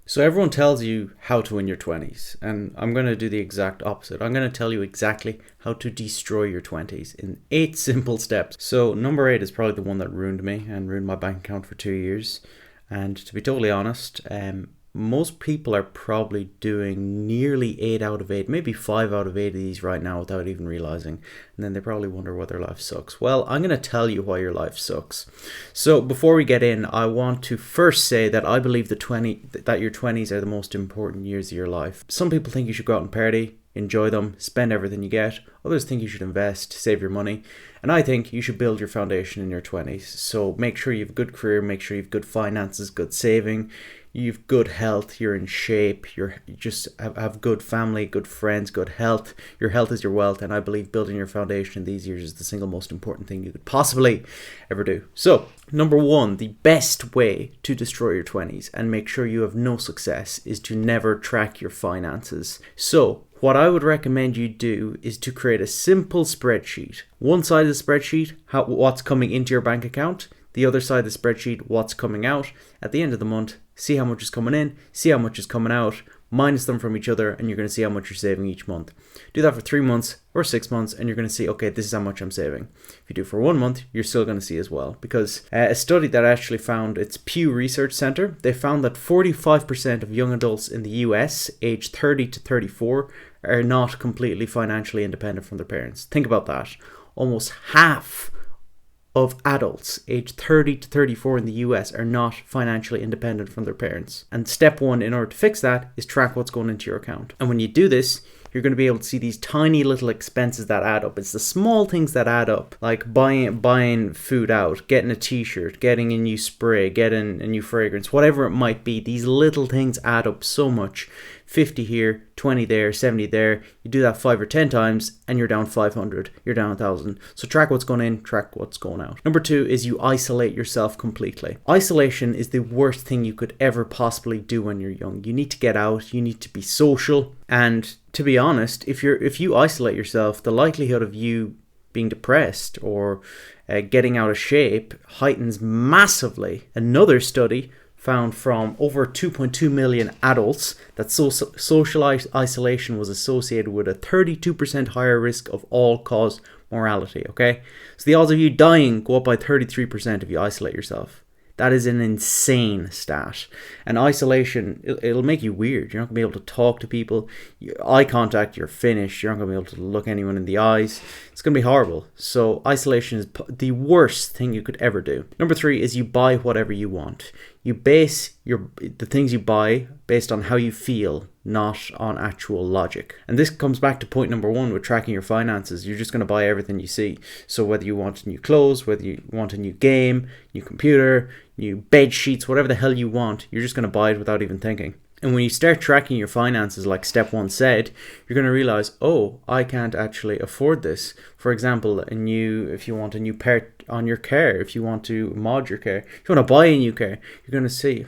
So everyone tells you how to win your 20s, and I'm going to do the exact opposite. I'm going to tell you exactly how to destroy your 20s in 8 simple steps. So number 8 is probably the one that ruined me and ruined my bank account for 2 years. And to be totally honest, most people are probably doing nearly 8 out of 8, maybe 5 out of 8 of these right now without even realizing. And then they probably wonder why their life sucks. Well, I'm going to tell you why your life sucks. So before we get in, I want to first say that I believe that your 20s are the most important years of your life. Some people think you should go out and party, enjoy them, spend everything you get. Others think you should invest, save your money. And I think you should build your foundation in your 20s. So make sure you have a good career, make sure you have good finances, good saving, you've good health, you're in shape, you just have good family, good friends, good health. Your health is your wealth, and I believe building your foundation in these years is the single most important thing you could possibly ever do. So, number 1, the best way to destroy your 20s and make sure you have no success is to never track your finances. So, what I would recommend you do is to create a simple spreadsheet. One side of the spreadsheet, what's coming into your bank account. The other side of the spreadsheet, what's coming out. At the end of the month, see how much is coming in, see how much is coming out, minus them from each other, and you're going to see how much you're saving each month. Do that for 3 months or 6 months, and you're going to see, okay, this is how much I'm saving. If you do it for 1 month, you're still going to see as well. Because a study that I actually found, it's Pew Research Center, they found that 45% of young adults in the US, aged 30 to 34, are not completely financially independent from their parents. Think about that. Almost half of adults aged 30 to 34 in the US are not financially independent from their parents. And step 1 in order to fix that is track what's going into your account. And when you do this, you're going to be able to see these tiny little expenses that add up. It's the small things that add up, like buying food out, getting a t-shirt, getting a new spray, getting a new fragrance, whatever it might be. These little things add up so much. 50 here, 20 there, 70 there. You do that 5 or 10 times and you're down 500, you're down 1,000. So track what's going in, track what's going out. Number 2 is you isolate yourself completely. Isolation is the worst thing you could ever possibly do when you're young. You need to get out, you need to be social, and to be honest, if you isolate yourself, the likelihood of you being depressed or getting out of shape heightens massively. Another study found from over 2.2 million adults that social isolation was associated with a 32% higher risk of all-cause mortality, okay? So the odds of you dying go up by 33% if you isolate yourself. That is an insane stat. And isolation, it'll make you weird. You're not going to be able to talk to people. Eye contact, you're finished. You're not going to be able to look anyone in the eyes. It's going to be horrible. So isolation is the worst thing you could ever do. Number 3 is you buy whatever you want. You base the things you buy based on how you feel, not on actual logic. And this comes back to point number 1 with tracking your finances. You're just going to buy everything you see. So whether you want new clothes, whether you want a new game, new computer, new bed sheets, whatever the hell you want, you're just going to buy it without even thinking. And when you start tracking your finances, like step 1 said, you're going to realize, oh, I can't actually afford this. For example, if you want a new part on your car, if you want to mod your car, if you want to buy a new car, you're going to see,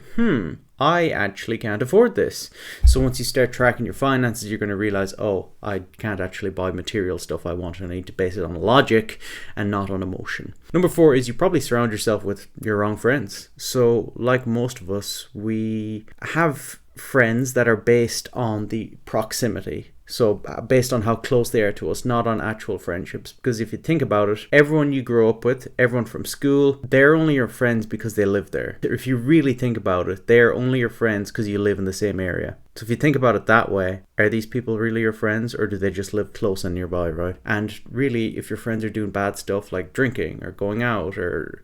I actually can't afford this. So once you start tracking your finances, you're going to realize, oh, I can't actually buy material stuff I want, and I need to base it on logic and not on emotion. Number 4 is you probably surround yourself with your wrong friends. So like most of us, we have friends that are based on the proximity. So based on how close they are to us, not on actual friendships. Because if you think about it, everyone you grow up with, everyone from school, they're only your friends because they live there. If you really think about it, they're only your friends because you live in the same area. So if you think about it that way, are these people really your friends, or do they just live close and nearby, right? And really, if your friends are doing bad stuff like drinking or going out or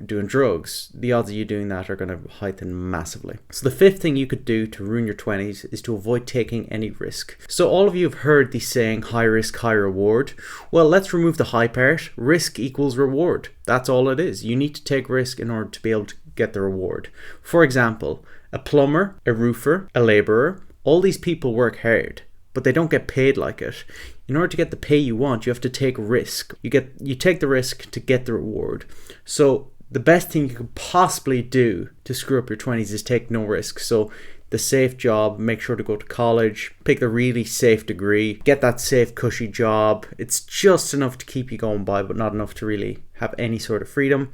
doing drugs, the odds of you doing that are going to heighten massively. So the 5th thing you could do to ruin your 20s is to avoid taking any risk. So all of you have heard the saying, high risk, high reward. Well, let's remove the high part. Risk equals reward. That's all it is. You need to take risk in order to be able to get the reward. For example, a plumber, a roofer, a laborer, all these people work hard, but they don't get paid like it. In order to get the pay you want, you have to take risk. You take the risk to get the reward. So the best thing you could possibly do to screw up your 20s is take no risk. So the safe job, make sure to go to college, pick the really safe degree, get that safe cushy job. It's just enough to keep you going by, but not enough to really have any sort of freedom.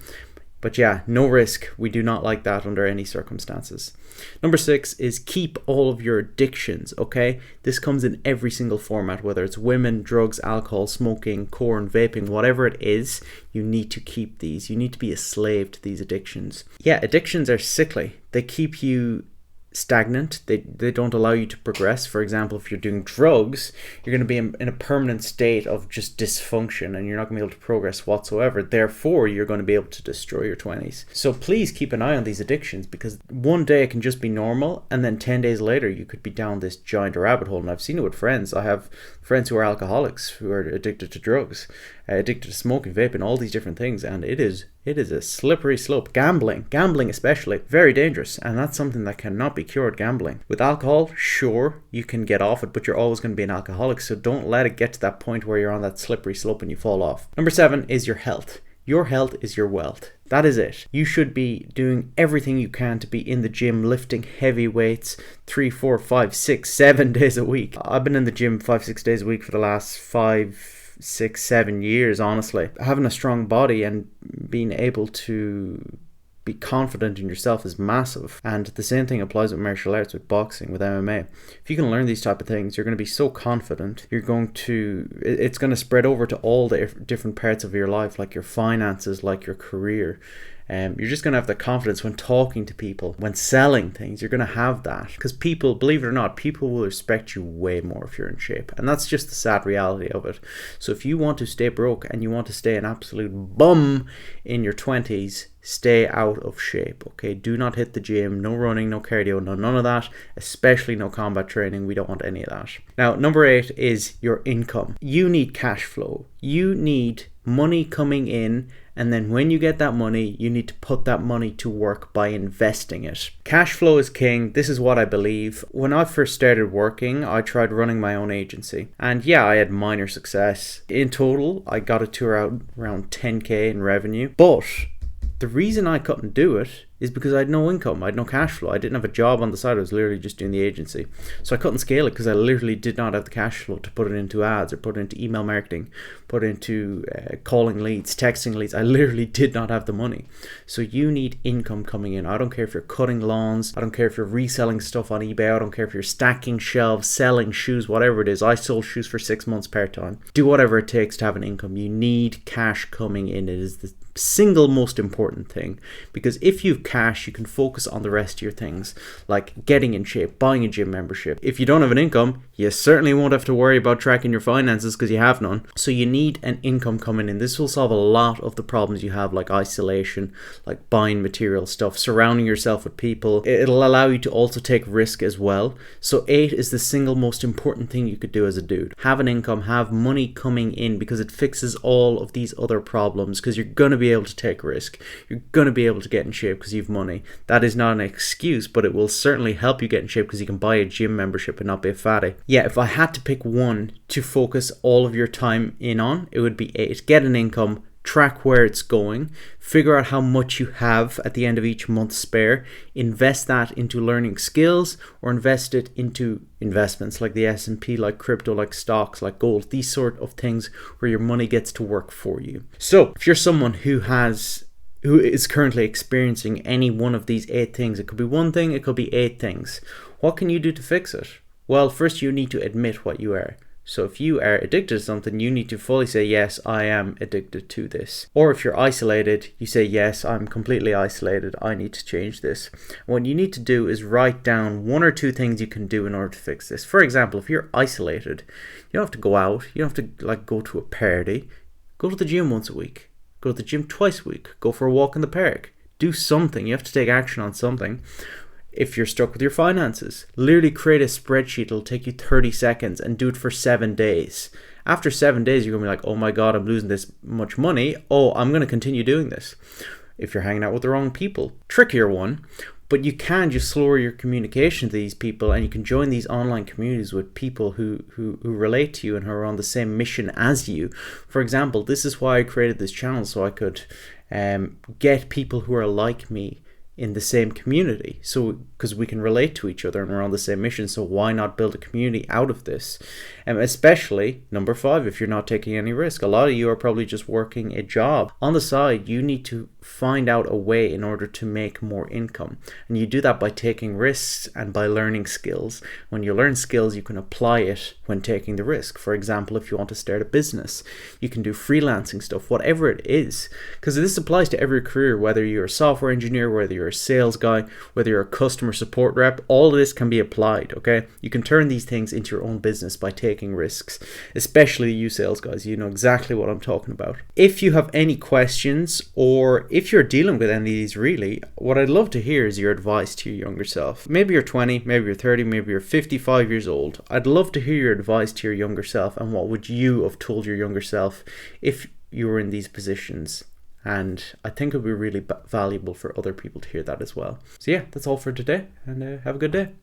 But yeah, no risk. We do not like that under any circumstances. Number 6 is keep all of your addictions, okay? This comes in every single format, whether it's women, drugs, alcohol, smoking, corn, vaping, whatever it is, you need to keep these. You need to be a slave to these addictions. Yeah, addictions are sickly. They keep you stagnant. They don't allow you to progress. For example, if you're doing drugs, you're going to be in a permanent state of just dysfunction and you're not going to be able to progress whatsoever. Therefore, you're going to be able to destroy your 20s. So please keep an eye on these addictions, because one day it can just be normal and then 10 days later you could be down this giant rabbit hole. And I've seen it with friends. I have friends who are alcoholics, who are addicted to drugs, addicted to smoking, vaping, all these different things, and it is a slippery slope. Gambling especially, very dangerous, and that's something that cannot be cured. Gambling. With alcohol, sure, you can get off it, but you're always going to be an alcoholic, so don't let it get to that point where you're on that slippery slope and you fall off. Number 7 is your health. Your health is your wealth. That is it. You should be doing everything you can to be in the gym, lifting heavy weights 3, 4, 5, 6, 7 days a week. I've been in the gym 5, 6 days a week for the last 5, 6, 7 years, honestly. Having a strong body and being able to be confident in yourself is massive. And the same thing applies with martial arts, with boxing, with MMA. If you can learn these type of things, you're going to be so confident. It's going to spread over to all the different parts of your life, like your finances, like your career. You're just going to have the confidence when talking to people, when selling things. You're going to have that, because people, believe it or not, people will respect you way more if you're in shape, and that's just the sad reality of it. So if you want to stay broke and you want to stay an absolute bum in your 20s, stay out of shape, okay? Do not hit the gym. No running, no cardio, none of that, especially no combat training. We don't want any of that. Now, number 8 is your income. You need cash flow. You need money coming in, and then when you get that money, you need to put that money to work by investing it. Cash flow is king. This is what I believe. When I first started working, I tried running my own agency. And yeah, I had minor success. In total, I got it to around 10k in revenue. But the reason I couldn't do it is because I had no income. I had no cash flow. I didn't have a job on the side. I was literally just doing the agency. So I couldn't scale it because I literally did not have the cash flow to put it into ads or put it into email marketing, put it into calling leads, texting leads. I literally did not have the money. So you need income coming in. I don't care if you're cutting lawns. I don't care if you're reselling stuff on eBay. I don't care if you're stacking shelves, selling shoes, whatever it is. I sold shoes for 6 months part-time. Do whatever it takes to have an income. You need cash coming in. It is the single most important thing, because if you've cash, you can focus on the rest of your things, like getting in shape, buying a gym membership. If you don't have an income, you certainly won't have to worry about tracking your finances because you have none. So you need an income coming in. This will solve a lot of the problems you have, like isolation, like buying material stuff, surrounding yourself with people. It'll allow you to also take risk as well. So 8 is the single most important thing you could do as a dude. Have an income, have money coming in, because it fixes all of these other problems, because you're going to be able to take risk. You're going to be able to get in shape because you've money. That is not an excuse, but it will certainly help you get in shape because you can buy a gym membership and not be a fatty. Yeah, if I had to pick one to focus all of your time in on, it would be 8. Get an income, track where it's going, figure out how much you have at the end of each month spare, invest that into learning skills, or invest it into investments like the S&P, like crypto, like stocks, like gold, these sort of things where your money gets to work for you. So if you're someone who is currently experiencing any one of these 8 things, it could be one thing, it could be 8 things. What can you do to fix it? Well, first you need to admit what you are. So if you are addicted to something, you need to fully say, yes, I am addicted to this. Or if you're isolated, you say, yes, I'm completely isolated. I need to change this. What you need to do is write down 1 or 2 things you can do in order to fix this. For example, if you're isolated, you don't have to go out. You don't have to go to a party. Go to the gym once a week. Go to the gym twice a week. Go for a walk in the park. Do something. You have to take action on something. If you're stuck with your finances, literally create a spreadsheet. It'll take you 30 seconds and do it for 7 days. After 7 days, you're going to be like, oh my God, I'm losing this much money. Oh, I'm going to continue doing this. If you're hanging out with the wrong people, trickier one, but you can just slower your communication to these people, and you can join these online communities with people who relate to you and who are on the same mission as you. For example, this is why I created this channel, so I could get people who are like me in the same community. So because because we can relate to each other and we're on the same mission. So why not build a community out of this? And especially number 5, if you're not taking any risk. A lot of you are probably just working a job. On the side, you need to find out a way in order to make more income. And you do that by taking risks and by learning skills. When you learn skills, you can apply it when taking the risk. For example, if you want to start a business, you can do freelancing stuff, whatever it is. Because this applies to every career, whether you're a software engineer, whether you're a sales guy, whether you're a customer support rep, all of this can be applied, okay? You can turn these things into your own business by taking risks, especially you sales guys. You know exactly what I'm talking about. If you have any questions, or if you're dealing with any of these really, what I'd love to hear is your advice to your younger self. Maybe you're 20, maybe you're 30, maybe you're 55 years old. I'd love to hear your advice to your younger self, and what would you have told your younger self if you were in these positions. And I think it would be really valuable for other people to hear that as well. So yeah, that's all for today, and have a good day.